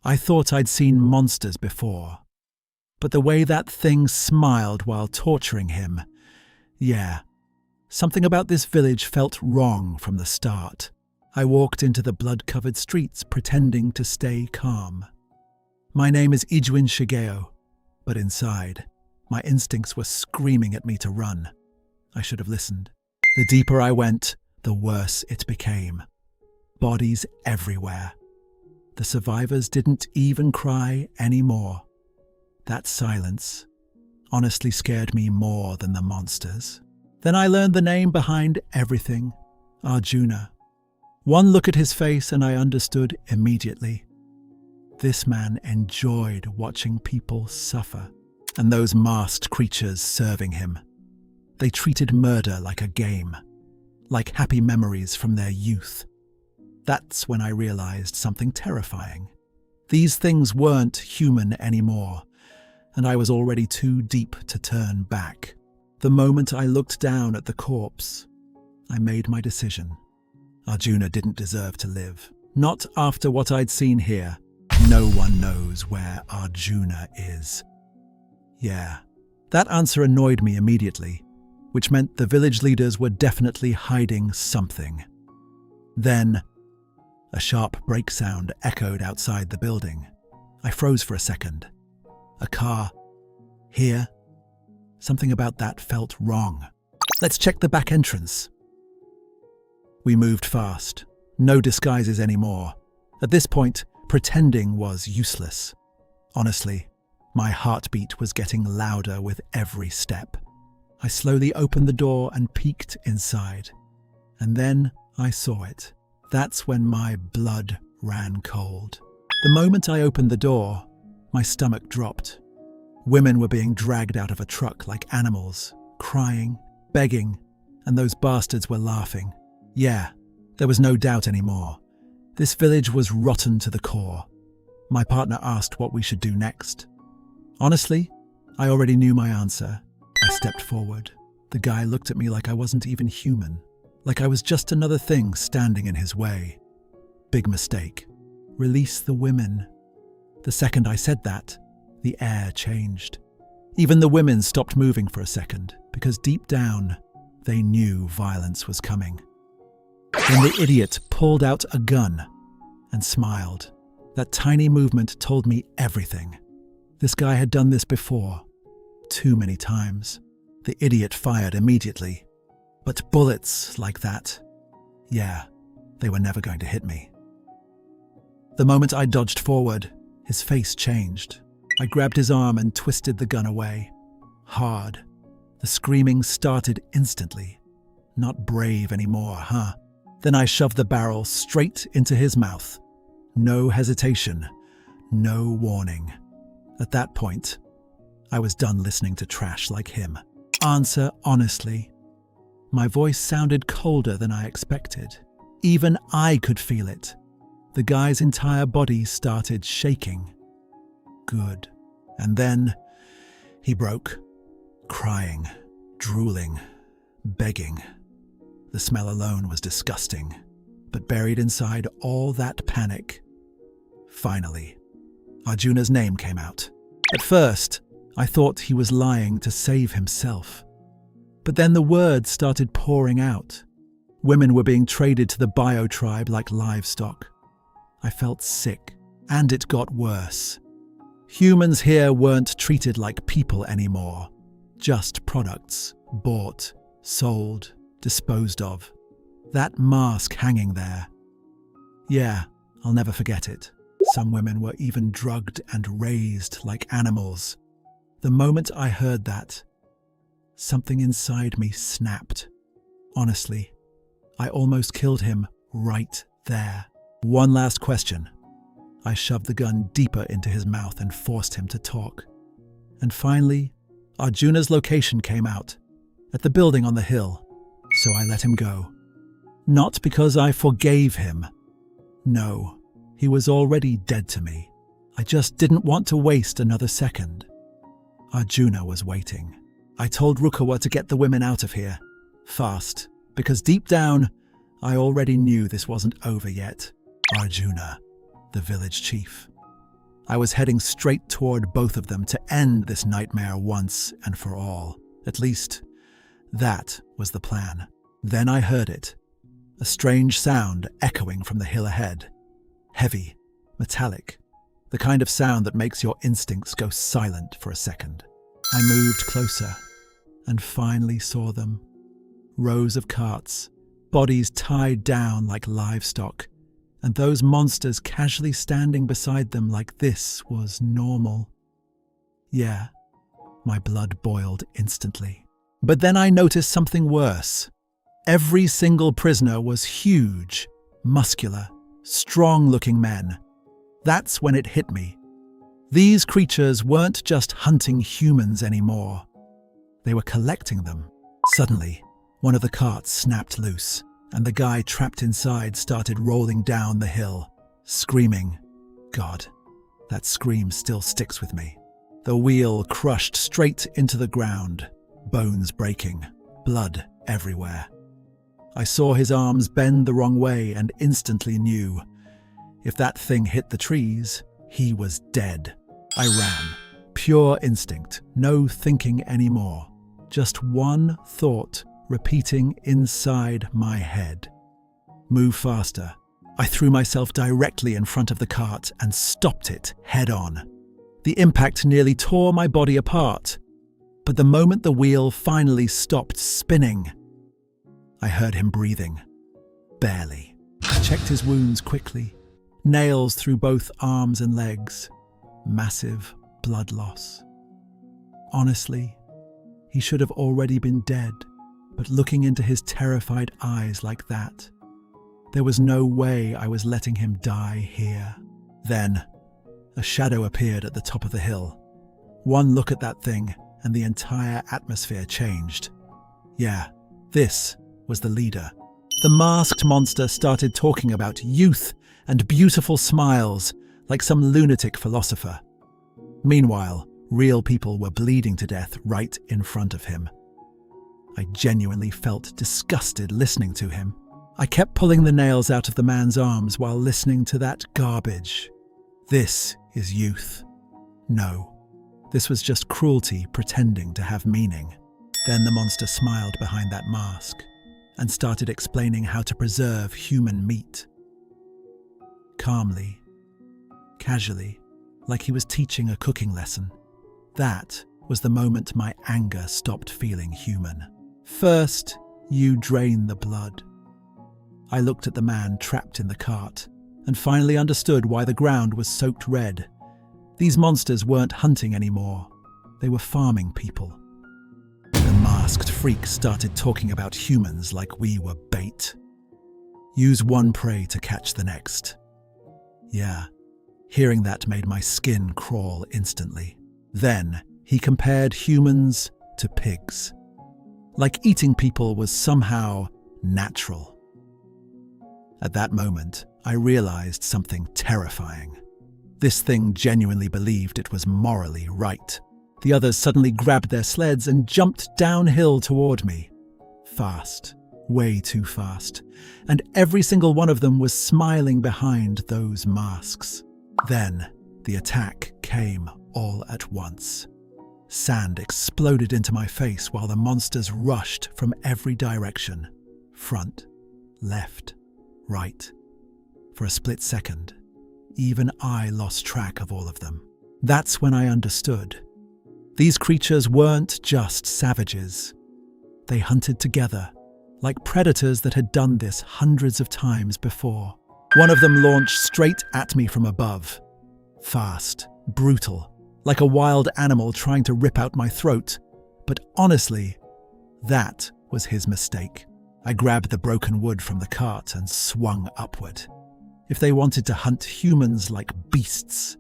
I thought I'd seen monsters before, but the way that thing smiled while torturing him, yeah, something about this village felt wrong from the start. I walked into the blood-covered streets pretending to stay calm. My name is Ijwin Shigeo, but inside, my instincts were screaming at me to run. I should have listened. The deeper I went, the worse it became. Bodies everywhere. The survivors didn't even cry anymore. That silence honestly scared me more than the monsters. Then I learned the name behind everything, Arjuna. One look at his face and I understood immediately. This man enjoyed watching people suffer, and those masked creatures serving him. They treated murder like a game, like happy memories from their youth. That's when I realized something terrifying. These things weren't human anymore, and I was already too deep to turn back. The moment I looked down at the corpse, I made my decision. Arjuna didn't deserve to live. Not after what I'd seen here. No one knows where Arjuna is. Yeah, that answer annoyed me immediately, which meant the village leaders were definitely hiding something. Then, a sharp brake sound echoed outside the building. I froze for a second. A car. Here. Something about that felt wrong. Let's check the back entrance. We moved fast. No disguises anymore. At this point, pretending was useless. Honestly, my heartbeat was getting louder with every step. I slowly opened the door and peeked inside. And then I saw it. That's when my blood ran cold. The moment I opened the door, my stomach dropped. Women were being dragged out of a truck like animals, crying, begging, and those bastards were laughing. Yeah, there was no doubt anymore. This village was rotten to the core. My partner asked what we should do next. Honestly, I already knew my answer. I stepped forward. The guy looked at me like I wasn't even human, like I was just another thing standing in his way. Big mistake. Release the women. The second I said that, the air changed. Even the women stopped moving for a second, because deep down, they knew violence was coming. Then the idiot pulled out a gun and smiled. That tiny movement told me everything. This guy had done this before, too many times. The idiot fired immediately. But bullets like that, yeah, they were never going to hit me. The moment I dodged forward, his face changed. I grabbed his arm and twisted the gun away. Hard. The screaming started instantly. Not brave anymore, huh? Then I shoved the barrel straight into his mouth. No hesitation, no warning. At that point, I was done listening to trash like him. Answer honestly. My voice sounded colder than I expected. Even I could feel it. The guy's entire body started shaking. Good. And then he broke, crying, drooling, begging. The smell alone was disgusting, but buried inside all that panic. Finally, Arjuna's name came out. At first, I thought he was lying to save himself. But then the words started pouring out. Women were being traded to the bio tribe like livestock. I felt sick, and it got worse. Humans here weren't treated like people anymore. Just products, bought, sold, disposed of. That mask hanging there. Yeah, I'll never forget it. Some women were even drugged and raised like animals. The moment I heard that, something inside me snapped. Honestly, I almost killed him right there. One last question. I shoved the gun deeper into his mouth and forced him to talk. And finally, Arjuna's location came out, at the building on the hill, so I let him go. Not because I forgave him. No, he was already dead to me. I just didn't want to waste another second. Arjuna was waiting. I told Rukawa to get the women out of here, fast, because deep down, I already knew this wasn't over yet. Arjuna, the village chief. I was heading straight toward both of them to end this nightmare once and for all. At least, that was the plan. Then I heard it. A strange sound echoing from the hill ahead. Heavy, metallic, the kind of sound that makes your instincts go silent for a second. I moved closer and finally saw them. Rows of carts, bodies tied down like livestock, and those monsters casually standing beside them like this was normal. Yeah, my blood boiled instantly. But then I noticed something worse. Every single prisoner was huge, muscular, strong-looking men. That's when it hit me. These creatures weren't just hunting humans anymore. They were collecting them. Suddenly, one of the carts snapped loose, and the guy trapped inside started rolling down the hill, screaming. God, that scream still sticks with me. The wheel crushed straight into the ground, bones breaking, blood everywhere. I saw his arms bend the wrong way and instantly knew. If that thing hit the trees, he was dead. I ran. Pure instinct, no thinking anymore. Just one thought repeating inside my head. Move faster. I threw myself directly in front of the cart and stopped it head on. The impact nearly tore my body apart. But the moment the wheel finally stopped spinning, I heard him breathing. Barely. I checked his wounds quickly. Nails through both arms and legs. Massive blood loss. Honestly, he should have already been dead, but looking into his terrified eyes like that, there was no way I was letting him die here. Then, a shadow appeared at the top of the hill. One look at that thing, and the entire atmosphere changed. Yeah, this was the leader. The masked monster started talking about youth and beautiful smiles, like some lunatic philosopher. Meanwhile, real people were bleeding to death right in front of him. I genuinely felt disgusted listening to him. I kept pulling the nails out of the man's arms while listening to that garbage. This is youth. No, this was just cruelty pretending to have meaning. Then the monster smiled behind that mask and started explaining how to preserve human meat. Calmly, casually, like he was teaching a cooking lesson. That was the moment my anger stopped feeling human. First, you drain the blood. I looked at the man trapped in the cart and finally understood why the ground was soaked red. These monsters weren't hunting anymore. They were farming people. The masked freak started talking about humans like we were bait. Use one prey to catch the next. Yeah, hearing that made my skin crawl instantly. Then he compared humans to pigs. Like eating people was somehow natural. At that moment, I realized something terrifying. This thing genuinely believed it was morally right. The others suddenly grabbed their sleds and jumped downhill toward me. Fast, way too fast, and every single one of them was smiling behind those masks. Then, the attack came all at once. Sand exploded into my face while the monsters rushed from every direction. Front, left, right. For a split second, even I lost track of all of them. That's when I understood. These creatures weren't just savages. They hunted together, like predators that had done this hundreds of times before. One of them launched straight at me from above. Fast, brutal, like a wild animal trying to rip out my throat. But honestly, that was his mistake. I grabbed the broken wood from the cart and swung upward. If they wanted to hunt humans like beasts,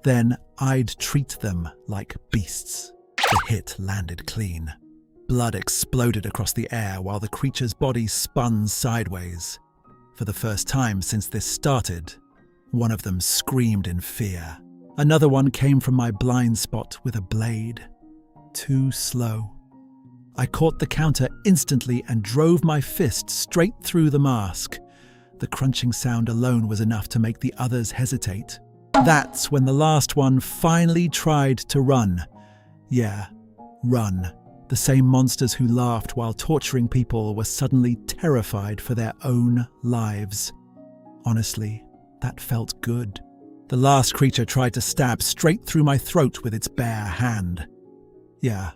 then I'd treat them like beasts. The hit landed clean. Blood exploded across the air while the creature's body spun sideways. For the first time since this started, one of them screamed in fear. Another one came from my blind spot with a blade. Too slow. I caught the counter instantly and drove my fist straight through the mask. The crunching sound alone was enough to make the others hesitate. That's when the last one finally tried to run. Yeah, run. The same monsters who laughed while torturing people were suddenly terrified for their own lives. Honestly, that felt good. The last creature tried to stab straight through my throat with its bare hand. Yeah,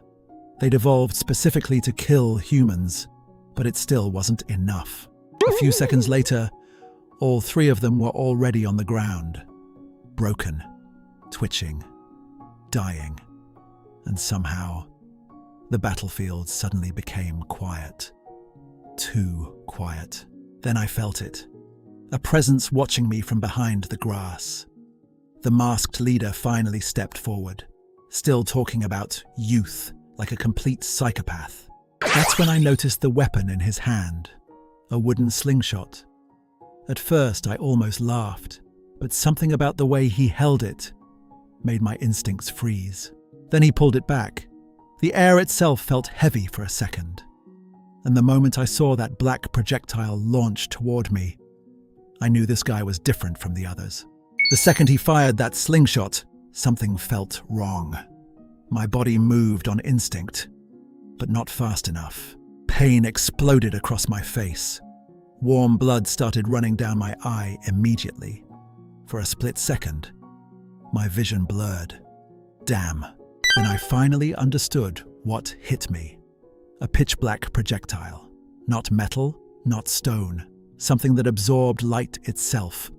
they'd evolved specifically to kill humans, but it still wasn't enough. A few seconds later, all three of them were already on the ground. Broken, twitching, dying, and somehow the battlefield suddenly became quiet. Too quiet. Then I felt it. A presence watching me from behind the grass. The masked leader finally stepped forward, still talking about youth like a complete psychopath. That's when I noticed the weapon in his hand, a wooden slingshot. At first I almost laughed, but something about the way he held it made my instincts freeze. Then he pulled it back. The air itself felt heavy for a second, and the moment I saw that black projectile launch toward me, I knew this guy was different from the others. The second he fired that slingshot, something felt wrong. My body moved on instinct, but not fast enough. Pain exploded across my face. Warm blood started running down my eye immediately. For a split second, my vision blurred. Damn. Then I finally understood what hit me. A pitch-black projectile. Not metal, not stone. Something that absorbed light itself.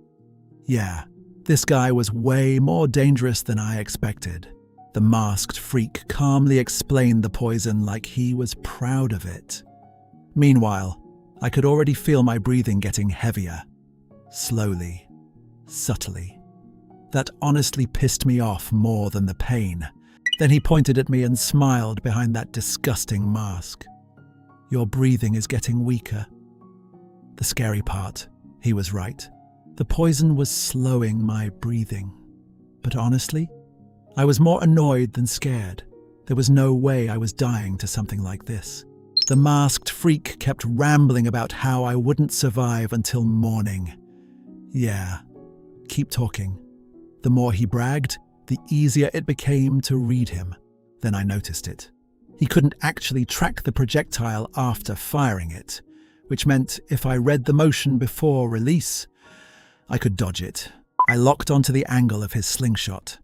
Yeah, this guy was way more dangerous than I expected. The masked freak calmly explained the poison like he was proud of it. Meanwhile, I could already feel my breathing getting heavier. Slowly, subtly. That honestly pissed me off more than the pain. Then he pointed at me and smiled behind that disgusting mask. Your breathing is getting weaker. The scary part, he was right. The poison was slowing my breathing. But honestly, I was more annoyed than scared. There was no way I was dying to something like this. The masked freak kept rambling about how I wouldn't survive until morning. Yeah, keep talking. The more he bragged, the easier it became to read him. Then I noticed it. He couldn't actually track the projectile after firing it, which meant if I read the motion before release, I could dodge it. I locked onto the angle of his slingshot,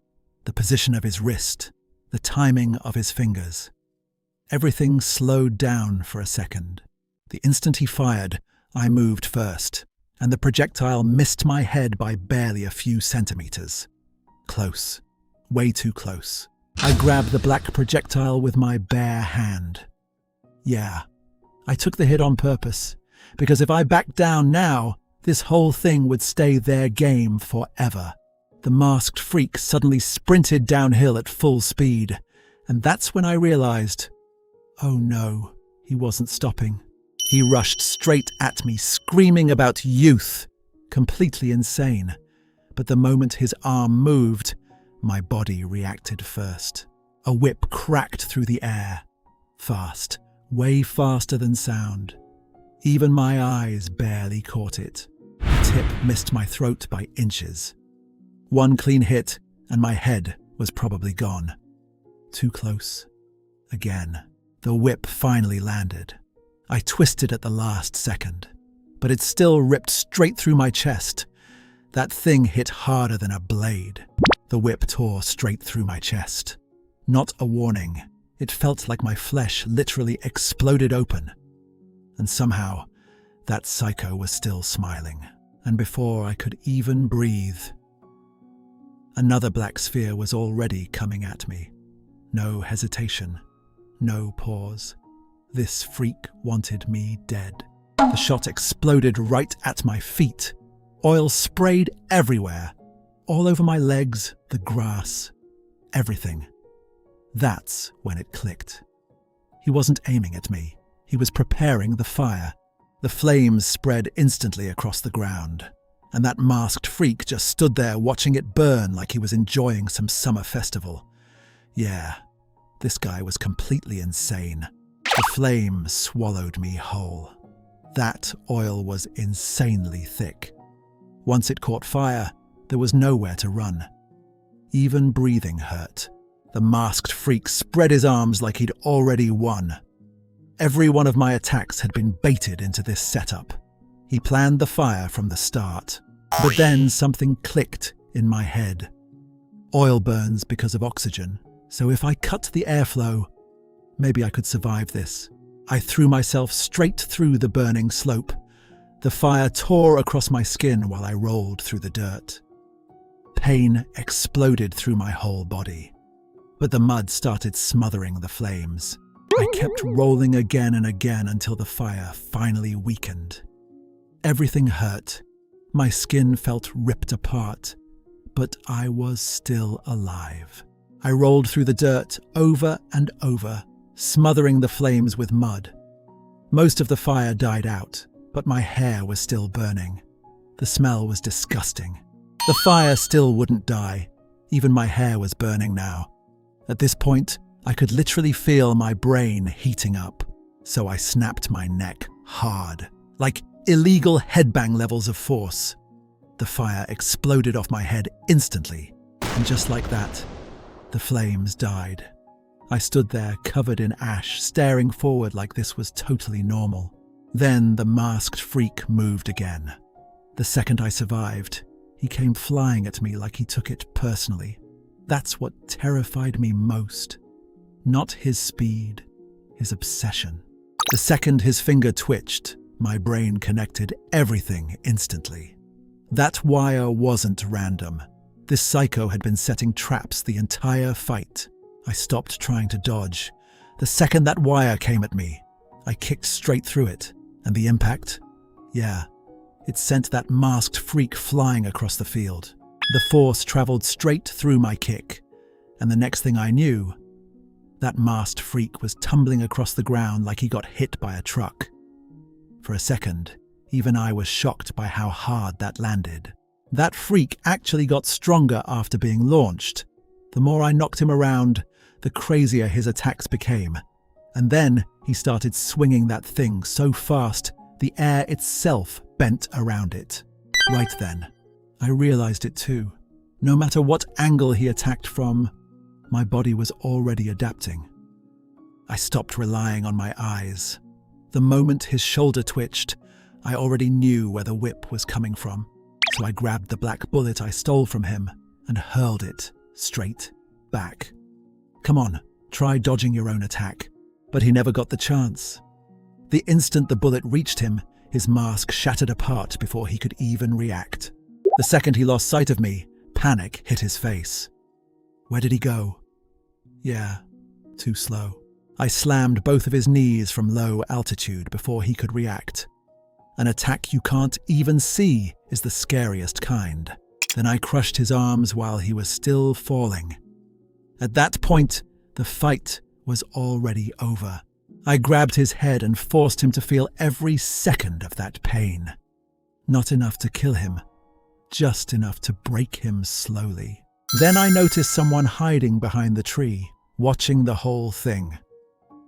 the position of his wrist, the timing of his fingers. Everything slowed down for a second. The instant he fired, I moved first, and the projectile missed my head by barely a few centimeters. Close. Way too close. I grabbed the black projectile with my bare hand. Yeah, I took the hit on purpose, because if I backed down now, this whole thing would stay their game forever. The masked freak suddenly sprinted downhill at full speed, and that's when I realized, oh no, he wasn't stopping. He rushed straight at me, screaming about youth, completely insane. But the moment his arm moved, my body reacted first. A whip cracked through the air. Fast, way faster than sound. Even my eyes barely caught it. The tip missed my throat by inches. One clean hit, and my head was probably gone. Too close. Again. The whip finally landed. I twisted at the last second, but it still ripped straight through my chest. That thing hit harder than a blade. The whip tore straight through my chest. Not a warning. It felt like my flesh literally exploded open. And somehow, that psycho was still smiling. And before I could even breathe, another black sphere was already coming at me. No hesitation. No pause. This freak wanted me dead. The shot exploded right at my feet. Oil sprayed everywhere. All over my legs, the grass, everything. That's when it clicked. He wasn't aiming at me. He was preparing the fire. The flames spread instantly across the ground, and that masked freak just stood there watching it burn like he was enjoying some summer festival. Yeah, this guy was completely insane. The flame swallowed me whole. That oil was insanely thick. Once it caught fire, There was nowhere to run. Even breathing hurt. The masked freak spread his arms like he'd already won. Every one of my attacks had been baited into this setup. He planned the fire from the start. But then something clicked in my head. Oil burns because of oxygen, so if I cut the airflow, maybe I could survive this. I threw myself straight through the burning slope. The fire tore across my skin while I rolled through the dirt. Pain exploded through my whole body, but the mud started smothering the flames. I kept rolling again and again until the fire finally weakened. Everything hurt. My skin felt ripped apart, but I was still alive. I rolled through the dirt over and over, smothering the flames with mud. Most of the fire died out, but my hair was still burning. The smell was disgusting. The fire still wouldn't die. Even my hair was burning now. At this point, I could literally feel my brain heating up, so I snapped my neck hard, like illegal headbang levels of force. The fire exploded off my head instantly, and just like that, the flames died. I stood there covered in ash, staring forward like this was totally normal. Then the masked freak moved again. The second I survived, he came flying at me like he took it personally. That's what terrified me most. Not his speed, his obsession. The second his finger twitched, my brain connected everything instantly. That wire wasn't random. This psycho had been setting traps the entire fight. I stopped trying to dodge. The second that wire came at me, I kicked straight through it. And the impact? Yeah, it sent that masked freak flying across the field. The force traveled straight through my kick. And the next thing I knew, that masked freak was tumbling across the ground like he got hit by a truck. For a second, even I was shocked by how hard that landed. That freak actually got stronger after being launched. The more I knocked him around, the crazier his attacks became. And then he started swinging that thing so fast, the air itself bent around it. Right then, I realized it too. No matter what angle he attacked from, my body was already adapting. I stopped relying on my eyes. The moment his shoulder twitched, I already knew where the whip was coming from. So I grabbed the black bullet I stole from him and hurled it straight back. Come on, try dodging your own attack. But he never got the chance. The instant the bullet reached him, his mask shattered apart before he could even react. The second he lost sight of me, panic hit his face. Where did he go? Yeah, too slow. I slammed both of his knees from low altitude before he could react. An attack you can't even see is the scariest kind. Then I crushed his arms while he was still falling. At that point, the fight was already over. I grabbed his head and forced him to feel every second of that pain. Not enough to kill him, just enough to break him slowly. Then I noticed someone hiding behind the tree, watching the whole thing.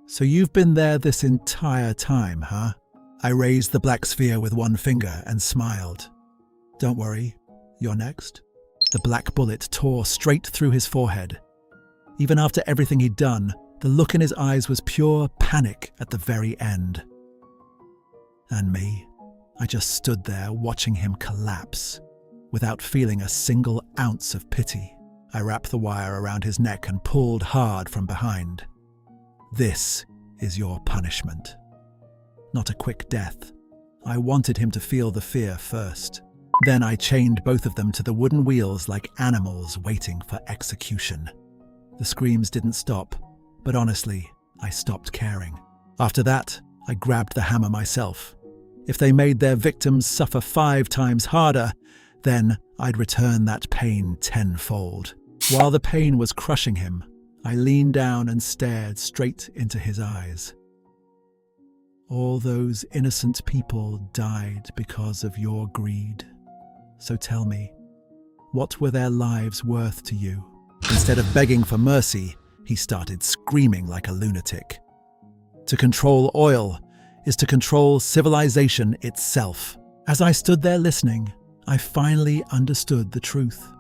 So you've been there this entire time, huh? I raised the black sphere with one finger and smiled. Don't worry, you're next. The black bullet tore straight through his forehead. Even after everything he'd done, the look in his eyes was pure panic at the very end. And me, I just stood there watching him collapse, without feeling a single ounce of pity. I wrapped the wire around his neck and pulled hard from behind. This is your punishment. Not a quick death. I wanted him to feel the fear first. Then I chained both of them to the wooden wheels like animals waiting for execution. The screams didn't stop, but honestly, I stopped caring. After that, I grabbed the hammer myself. If they made their victims suffer 5 times harder, then I'd return that pain tenfold. While the pain was crushing him, I leaned down and stared straight into his eyes. All those innocent people died because of your greed. So tell me, what were their lives worth to you? Instead of begging for mercy, he started screaming like a lunatic. To control oil is to control civilization itself. As I stood there listening, I finally understood the truth.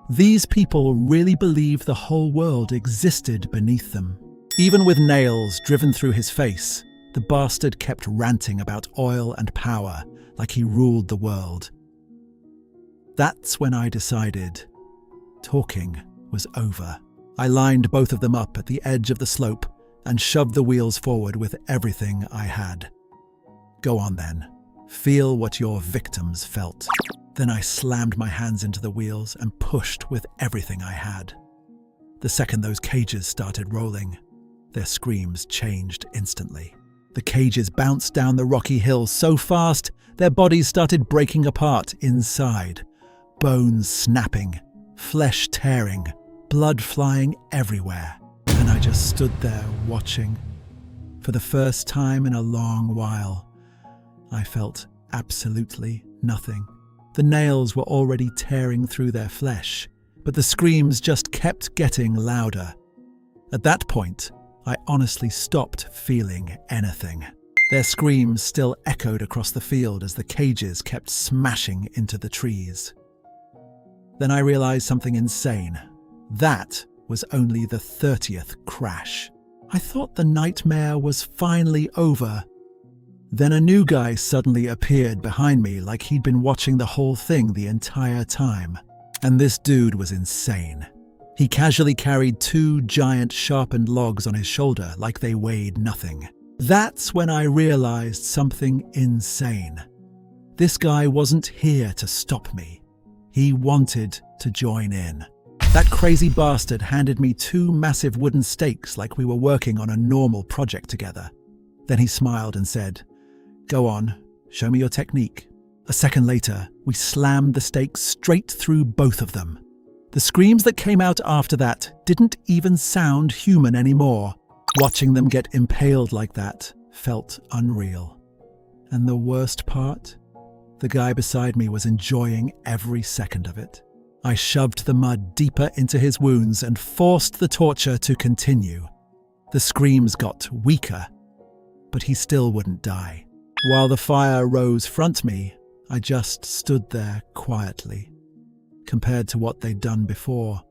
These people really believed the whole world existed beneath them. Even with nails driven through his face, the bastard kept ranting about oil and power like he ruled the world. That's when I decided talking was over. I lined both of them up at the edge of the slope and shoved the wheels forward with everything I had. Go on then, feel what your victims felt. Then I slammed my hands into the wheels and pushed with everything I had. The second those cages started rolling, their screams changed instantly. The cages bounced down the rocky hill so fast, their bodies started breaking apart inside. Bones snapping, flesh tearing, blood flying everywhere. And I just stood there watching. For the first time in a long while, I felt absolutely nothing. The nails were already tearing through their flesh, but the screams just kept getting louder. At that point, I honestly stopped feeling anything. Their screams still echoed across the field as the cages kept smashing into the trees. Then I realized something insane. That was only the 30th crash. I thought the nightmare was finally over. Then a new guy suddenly appeared behind me like he'd been watching the whole thing the entire time. And this dude was insane. He casually carried 2 giant sharpened logs on his shoulder like they weighed nothing. That's when I realized something insane. This guy wasn't here to stop me. He wanted to join in. That crazy bastard handed me 2 massive wooden stakes like we were working on a normal project together. Then he smiled and said, "Go on, show me your technique." A second later, we slammed the stakes straight through both of them. The screams that came out after that didn't even sound human anymore. Watching them get impaled like that felt unreal. And the worst part? The guy beside me was enjoying every second of it. I shoved the mud deeper into his wounds and forced the torture to continue. The screams got weaker, but he still wouldn't die. While the fire rose front me, I just stood there quietly. Compared to what they'd done before,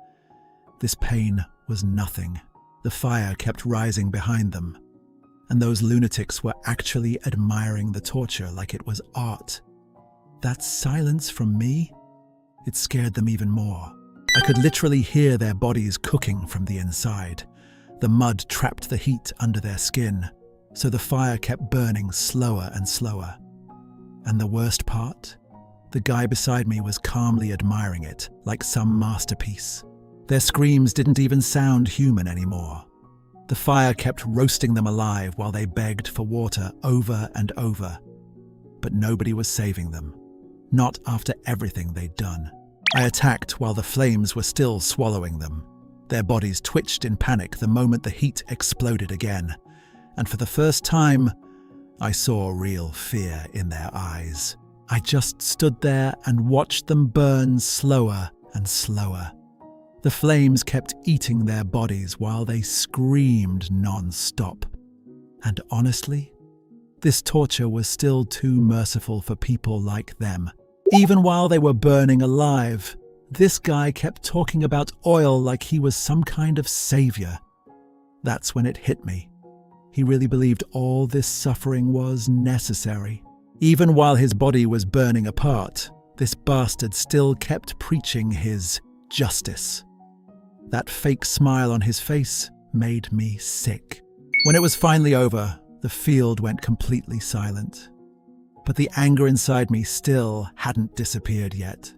this pain was nothing. The fire kept rising behind them, and those lunatics were actually admiring the torture like it was art. That silence from me, it scared them even more. I could literally hear their bodies cooking from the inside. The mud trapped the heat under their skin, so the fire kept burning slower and slower. And the worst part? The guy beside me was calmly admiring it, like some masterpiece. Their screams didn't even sound human anymore. The fire kept roasting them alive while they begged for water over and over. But nobody was saving them. Not after everything they'd done. I attacked while the flames were still swallowing them. Their bodies twitched in panic the moment the heat exploded again. And for the first time, I saw real fear in their eyes. I just stood there and watched them burn slower and slower. The flames kept eating their bodies while they screamed non-stop. And honestly, this torture was still too merciful for people like them. Even while they were burning alive, this guy kept talking about oil like he was some kind of savior. That's when it hit me. He really believed all this suffering was necessary. Even while his body was burning apart, this bastard still kept preaching his justice. That fake smile on his face made me sick. When it was finally over, the field went completely silent. But the anger inside me still hadn't disappeared yet.